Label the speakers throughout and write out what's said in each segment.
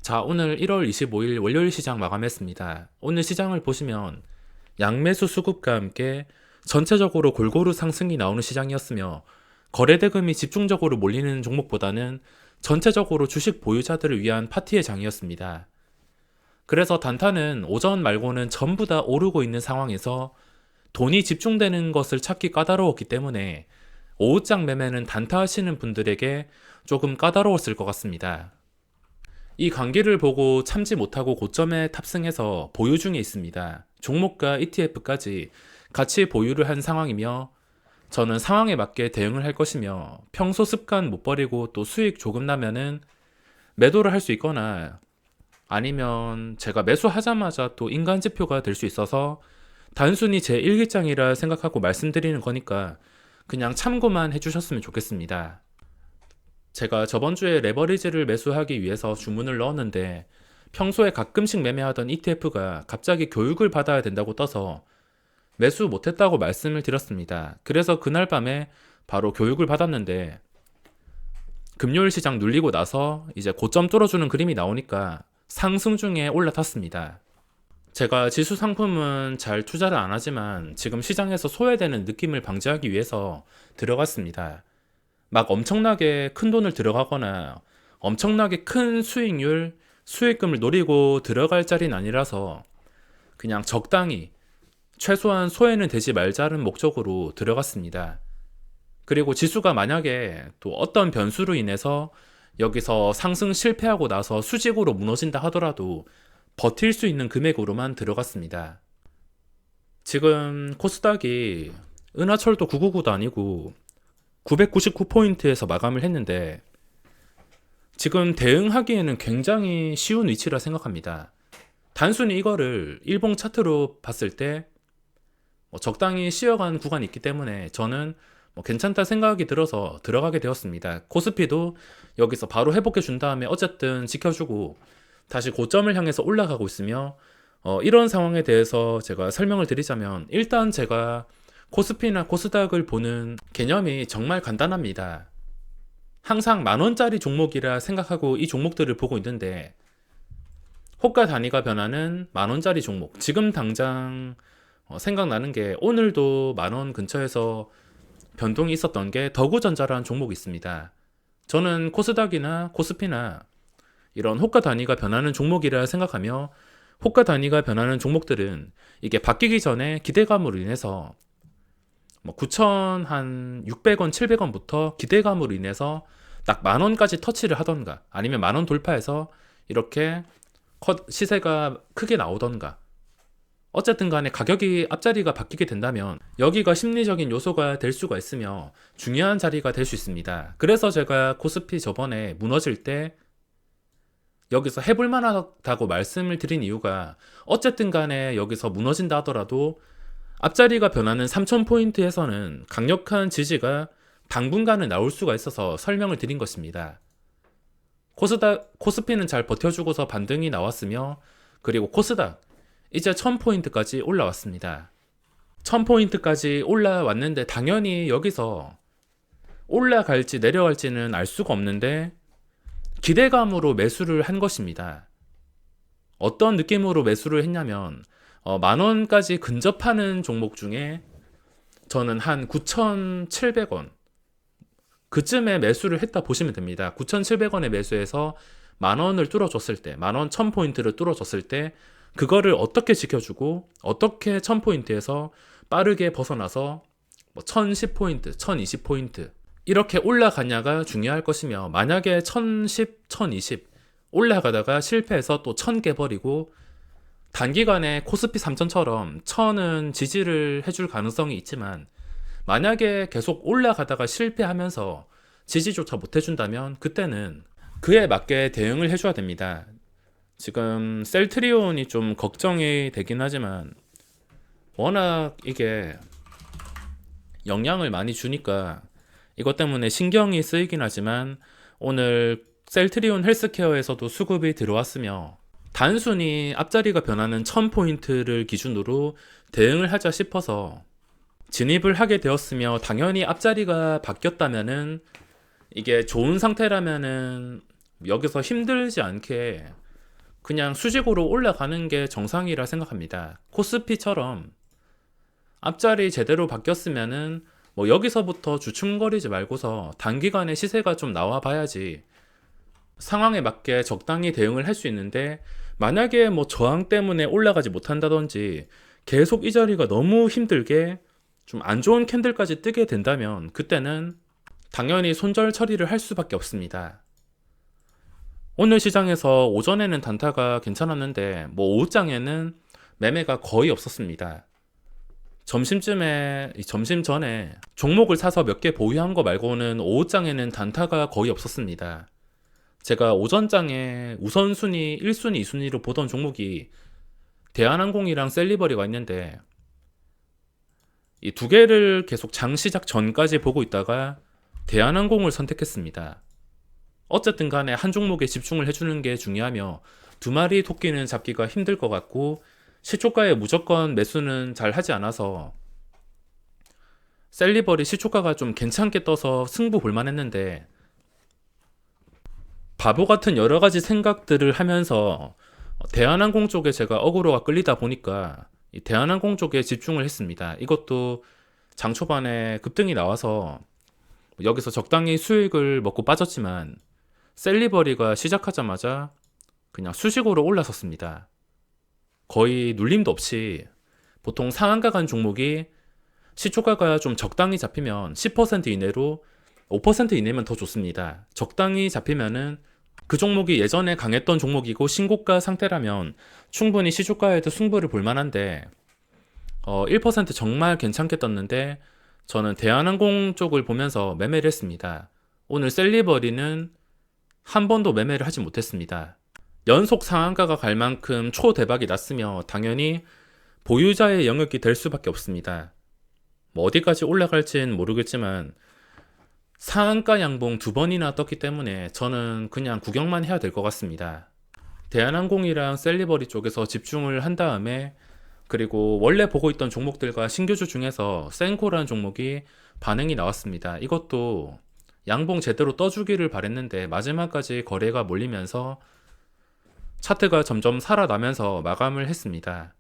Speaker 1: 자, 오늘 1월 25일 월요일 시장 마감했습니다. 오늘 시장을 보시면 양매수 수급과 함께 전체적으로 골고루 상승이 나오는 시장이었으며 거래대금이 집중적으로 몰리는 종목보다는 전체적으로 주식 보유자들을 위한 파티의 장이었습니다. 그래서 단타는 오전 말고는 전부 다 오르고 있는 상황에서 돈이 집중되는 것을 찾기 까다로웠기 때문에 오후장 매매는 단타 하시는 분들에게 조금 까다로웠을 것 같습니다. 이 관계를 보고 참지 못하고 고점에 탑승해서 보유 중에 있습니다. 종목과 ETF까지 같이 보유를 한 상황이며 저는 상황에 맞게 대응을 할 것이며 평소 습관 못 버리고 또 수익 조금 나면은 매도를 할 수 있거나 아니면 제가 매수하자마자 또 인간지표가 될 수 있어서 단순히 제 일기장이라 생각하고 말씀드리는 거니까 그냥 참고만 해주셨으면 좋겠습니다. 제가 저번 주에 레버리지를 매수하기 위해서 주문을 넣었는데 평소에 가끔씩 매매하던 ETF가 갑자기 교육을 받아야 된다고 떠서 매수 못했다고 말씀을 드렸습니다. 그래서 그날 밤에 바로 교육을 받았는데 금요일 시장 눌리고 나서 이제 고점 뚫어주는 그림이 나오니까 상승 중에 올라탔습니다. 제가 지수 상품은 잘 투자를 안 하지만 지금 시장에서 소외되는 느낌을 방지하기 위해서 들어갔습니다. 막 엄청나게 큰 돈을 들어가거나 엄청나게 큰 수익률, 수익금을 노리고 들어갈 자리는 아니라서 그냥 적당히 최소한 소외는 되지 말자는 목적으로 들어갔습니다. 그리고 지수가 만약에 또 어떤 변수로 인해서 여기서 상승 실패하고 나서 수직으로 무너진다 하더라도 버틸 수 있는 금액으로만 들어갔습니다. 지금 코스닥이 은하철도 999도 아니고 999포인트에서 마감을 했는데 지금 대응하기에는 굉장히 쉬운 위치라 생각합니다. 단순히 이거를 일봉 차트로 봤을 때 적당히 쉬어간 구간이 있기 때문에 저는 괜찮다 생각이 들어서 들어가게 되었습니다. 코스피도 여기서 바로 회복해 준 다음에 어쨌든 지켜주고 다시 고점을 향해서 올라가고 있으며 이런 상황에 대해서 제가 설명을 드리자면 일단 제가 코스피나 코스닥을 보는 개념이 정말 간단합니다. 항상 만원짜리 종목이라 생각하고 이 종목들을 보고 있는데 호가 단위가 변하는 만원짜리 종목, 지금 당장 생각나는 게 오늘도 만원 근처에서 변동이 있었던 게 더구전자라는 종목이 있습니다. 저는 코스닥이나 코스피나 이런 호가 단위가 변하는 종목이라 생각하며 호가 단위가 변하는 종목들은 이게 바뀌기 전에 기대감으로 인해서 9,600원, 700원부터 기대감으로 인해서 딱 만원까지 터치를 하던가 아니면 만원 돌파해서 이렇게 시세가 크게 나오던가 어쨌든 간에 가격이 앞자리가 바뀌게 된다면 여기가 심리적인 요소가 될 수가 있으며 중요한 자리가 될 수 있습니다. 그래서 제가 코스피 저번에 무너질 때 여기서 해볼 만하다고 말씀을 드린 이유가 어쨌든 간에 여기서 무너진다 하더라도 앞자리가 변하는 3000포인트에서는 강력한 지지가 당분간은 나올 수가 있어서 설명을 드린 것입니다. 코스피는 잘 버텨주고서 반등이 나왔으며 그리고 코스닥 이제 1000포인트까지 올라왔습니다. 1000포인트까지 올라왔는데 당연히 여기서 올라갈지 내려갈지는 알 수가 없는데 기대감으로 매수를 한 것입니다. 어떤 느낌으로 매수를 했냐면 만원까지 근접하는 종목 중에 저는 한 9,700원 그쯤에 매수를 했다 보시면 됩니다. 9,700원에 매수해서 만원을 뚫어줬을 때, 만원 1000포인트를 뚫어줬을 때 그거를 어떻게 지켜주고 어떻게 1000포인트에서 빠르게 벗어나서 1010포인트, 1020포인트 이렇게 올라가냐가 중요할 것이며 만약에 1010, 1020 올라가다가 실패해서 또 1000 깨버리고 단기간에 코스피 3000처럼 1000은 지지를 해줄 가능성이 있지만 만약에 계속 올라가다가 실패하면서 지지조차 못 해준다면 그때는 그에 맞게 대응을 해줘야 됩니다. 지금 셀트리온이 좀 걱정이 되긴 하지만 워낙 이게 영향을 많이 주니까 이것 때문에 신경이 쓰이긴 하지만 오늘 셀트리온 헬스케어에서도 수급이 들어왔으며 단순히 앞자리가 변하는 1000포인트를 기준으로 대응을 하자 싶어서 진입을 하게 되었으며 당연히 앞자리가 바뀌었다면은 이게 좋은 상태라면은 여기서 힘들지 않게 그냥 수직으로 올라가는 게 정상이라 생각합니다. 코스피처럼 앞자리 제대로 바뀌었으면은 뭐 여기서부터 주춤거리지 말고서 단기간에 시세가 좀 나와 봐야지 상황에 맞게 적당히 대응을 할 수 있는데, 만약에 뭐 저항 때문에 올라가지 못한다든지 계속 이 자리가 너무 힘들게 좀 안 좋은 캔들까지 뜨게 된다면 그때는 당연히 손절 처리를 할 수밖에 없습니다. 오늘 시장에서 오전에는 단타가 괜찮았는데 뭐 오후장에는 매매가 거의 없었습니다. 점심 전에 종목을 사서 몇 개 보유한 거 말고는 오후장에는 단타가 거의 없었습니다. 제가 오전장에 우선순위 1순위, 2순위로 보던 종목이 대한항공이랑 셀리버리가 있는데 이 두 개를 계속 장 시작 전까지 보고 있다가 대한항공을 선택했습니다. 어쨌든 간에 한 종목에 집중을 해주는 게 중요하며 두 마리 토끼는 잡기가 힘들 것 같고 시초가에 무조건 매수는 잘 하지 않아서 셀리버리 시초가가 좀 괜찮게 떠서 승부 볼만 했는데 바보 같은 여러 가지 생각들을 하면서 대한항공 쪽에 제가 어그로가 끌리다 보니까 이 대한항공 쪽에 집중을 했습니다. 이것도 장 초반에 급등이 나와서 여기서 적당히 수익을 먹고 빠졌지만 셀리버리가 시작하자마자 그냥 수직으로 올라섰습니다. 거의 눌림도 없이. 보통 상한가 간 종목이 시초가가 좀 적당히 잡히면 10% 이내로 5% 이내면 더 좋습니다. 적당히 잡히면은 그 종목이 예전에 강했던 종목이고 신고가 상태라면 충분히 시초가에도 승부를 볼 만한데 1% 정말 괜찮게 떴는데 저는 대한항공 쪽을 보면서 매매를 했습니다. 오늘 셀리버리는 한 번도 매매를 하지 못했습니다. 연속 상한가가 갈 만큼 초대박이 났으며 당연히 보유자의 영역이 될 수밖에 없습니다. 뭐 어디까지 올라갈진 모르겠지만 상한가 양봉 두 번이나 떴기 때문에 저는 그냥 구경만 해야 될 것 같습니다. 대한항공이랑 셀리버리 쪽에서 집중을 한 다음에 그리고 원래 보고 있던 종목들과 신규주 중에서 센코라는 종목이 반응이 나왔습니다. 이것도 양봉 제대로 떠주기를 바랬는데 마지막까지 거래가 몰리면서 차트가 점점 살아나면서 마감을 했습니다.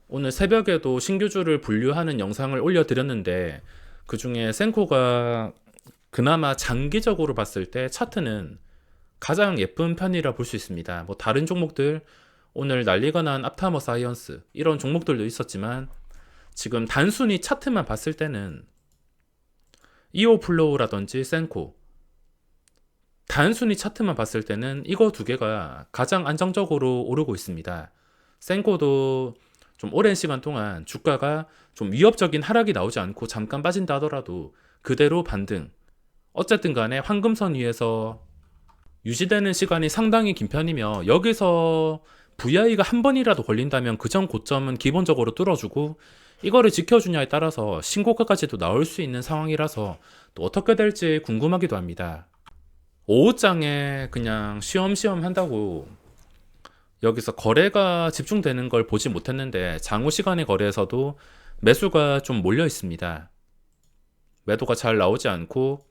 Speaker 1: 오늘 새벽에도 신규주를 분류하는 영상을 올려드렸는데 그 중에 센코가 그나마 장기적으로 봤을 때 차트는 가장 예쁜 편이라 볼 수 있습니다. 뭐 다른 종목들 오늘 난리가 난 앞타머 사이언스 이런 종목들도 있었지만 지금 단순히 차트만 봤을 때는 이오플로우라든지 센코 단순히 차트만 봤을 때는 이거 두 개가 가장 안정적으로 오르고 있습니다. 센코도 좀 오랜 시간 동안 주가가 좀 위협적인 하락이 나오지 않고 잠깐 빠진다 하더라도 그대로 반등. 어쨌든 간에 황금선 위에서 유지되는 시간이 상당히 긴 편이며 여기서 VI가 한 번이라도 걸린다면 그 전 고점은 기본적으로 뚫어주고 이거를 지켜주냐에 따라서 신고가까지도 나올 수 있는 상황이라서 또 어떻게 될지 궁금하기도 합니다. 오후장에 그냥 쉬엄쉬엄 한다고 여기서 거래가 집중되는 걸 보지 못했는데 장후 시간의 거래에서도 매수가 좀 몰려 있습니다. 매도가 잘 나오지 않고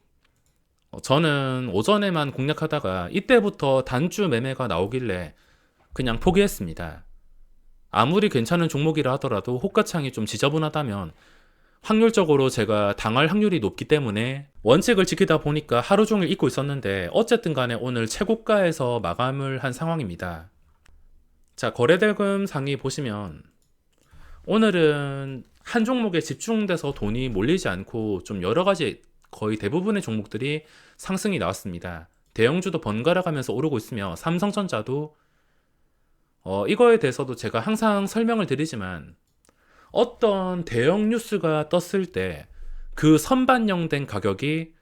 Speaker 1: 저는 오전에만 공략하다가 이때부터 단주 매매가 나오길래 그냥 포기했습니다. 아무리 괜찮은 종목이라 하더라도 호가창이 좀 지저분하다면 확률적으로 제가 당할 확률이 높기 때문에 원칙을 지키다 보니까 하루 종일 잊고 있었는데 어쨌든 간에 오늘 최고가에서 마감을 한 상황입니다. 자, 거래대금 상위 보시면 오늘은 한 종목에 집중돼서 돈이 몰리지 않고 좀 여러 가지 거의 대부분의 종목들이 상승이 나왔습니다. 대형주도 번갈아 가면서 오르고 있으며 삼성전자도 이거에 대해서도 제가 항상 설명을 드리지만 어떤 대형 뉴스가 떴을 때 그 선반영된 가격이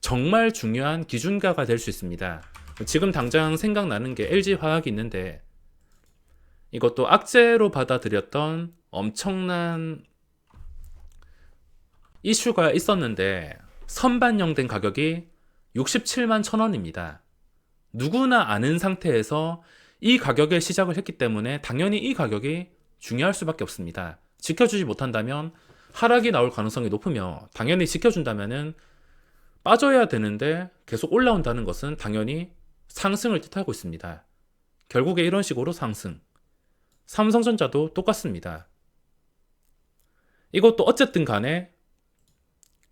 Speaker 1: 정말 중요한 기준가가 될 수 있습니다. 지금 당장 생각나는 게 LG화학이 있는데 이것도 악재로 받아들였던 엄청난 이슈가 있었는데 선반영된 가격이 67만 1,000원입니다. 누구나 아는 상태에서 이 가격에 시작을 했기 때문에 당연히 이 가격이 중요할 수밖에 없습니다. 지켜주지 못한다면 하락이 나올 가능성이 높으며 당연히 지켜준다면은 빠져야 되는데 계속 올라온다는 것은 당연히 상승을 뜻하고 있습니다. 결국에 이런 식으로 상승. 삼성전자도 똑같습니다. 이것도 어쨌든 간에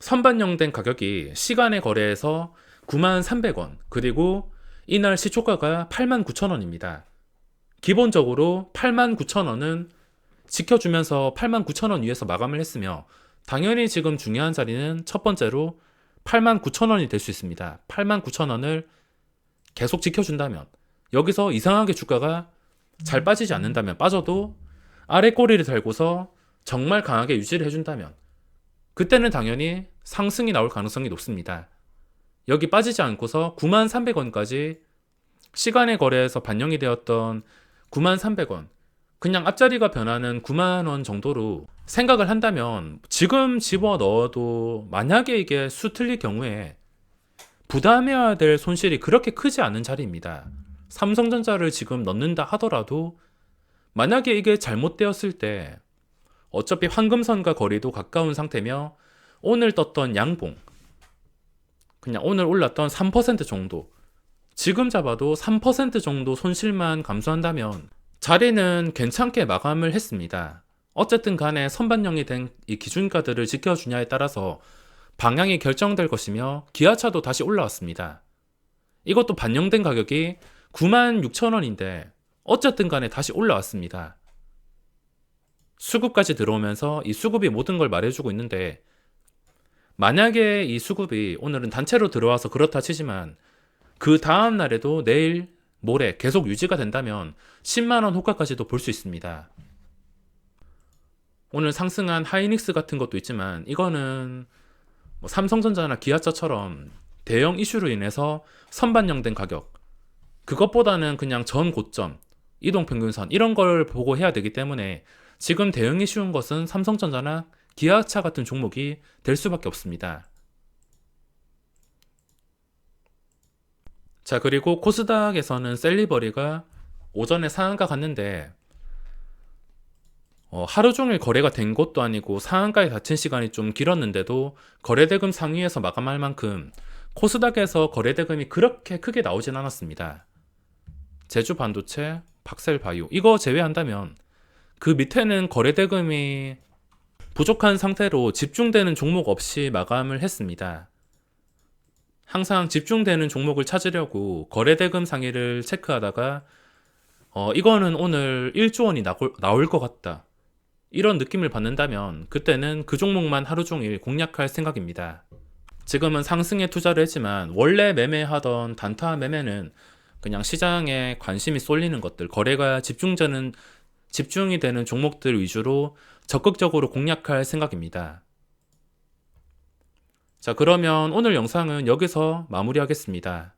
Speaker 1: 선반영된 가격이 시간의 거래에서 93,300원, 그리고 이날 시초가가 89,000원입니다. 기본적으로 89,000원은 지켜주면서 89,000원 위에서 마감을 했으며, 당연히 지금 중요한 자리는 첫 번째로 89,000원이 될 수 있습니다. 89,000원을 계속 지켜준다면, 여기서 이상하게 주가가 잘 빠지지 않는다면, 빠져도 아래 꼬리를 달고서 정말 강하게 유지를 해준다면, 그때는 당연히 상승이 나올 가능성이 높습니다. 여기 빠지지 않고서 93,300원까지 시간의 거래에서 반영이 되었던 93,300원, 그냥 앞자리가 변하는 90,000원 정도로 생각을 한다면, 지금 집어넣어도 만약에 이게 수틀릴 경우에 부담해야 될 손실이 그렇게 크지 않은 자리입니다. 삼성전자를 지금 넣는다 하더라도 만약에 이게 잘못되었을 때 어차피 황금선과 거리도 가까운 상태며, 오늘 떴던 양봉, 그냥 오늘 올랐던 3% 정도, 지금 잡아도 3% 정도 손실만 감수한다면 자리는 괜찮게 마감을 했습니다. 어쨌든 간에 선반영이 된 이 기준가들을 지켜주냐에 따라서 방향이 결정될 것이며, 기아차도 다시 올라왔습니다. 이것도 반영된 가격이 96,000원인데 어쨌든 간에 다시 올라왔습니다. 수급까지 들어오면서 이 수급이 모든 걸 말해주고 있는데, 만약에 이 수급이 오늘은 단체로 들어와서 그렇다 치지만 그 다음 날에도 내일, 모레 계속 유지가 된다면 10만원 호가까지도 볼 수 있습니다. 오늘 상승한 하이닉스 같은 것도 있지만, 이거는 뭐 삼성전자나 기아차처럼 대형 이슈로 인해서 선반영된 가격, 그것보다는 그냥 전 고점, 이동평균선 이런 걸 보고 해야 되기 때문에 지금 대응이 쉬운 것은 삼성전자나 기아차 같은 종목이 될 수밖에 없습니다. 자, 그리고 코스닥에서는 셀리버리가 오전에 상한가 갔는데 하루 종일 거래가 된 것도 아니고 상한가에 닫힌 시간이 좀 길었는데도 거래대금 상위에서 마감할 만큼 코스닥에서 거래대금이 그렇게 크게 나오진 않았습니다. 제주반도체, 박셀바이오 이거 제외한다면 그 밑에는 거래대금이 부족한 상태로 집중되는 종목 없이 마감을 했습니다. 항상 집중되는 종목을 찾으려고 거래대금 상위를 체크하다가 이거는 오늘 1조 원이 나올 것 같다, 이런 느낌을 받는다면 그때는 그 종목만 하루 종일 공략할 생각입니다. 지금은 상승에 투자를 했지만 원래 매매하던 단타 매매는 그냥 시장에 관심이 쏠리는 것들, 거래가 집중이 되는 종목들 위주로 적극적으로 공략할 생각입니다. 자, 그러면 오늘 영상은 여기서 마무리하겠습니다.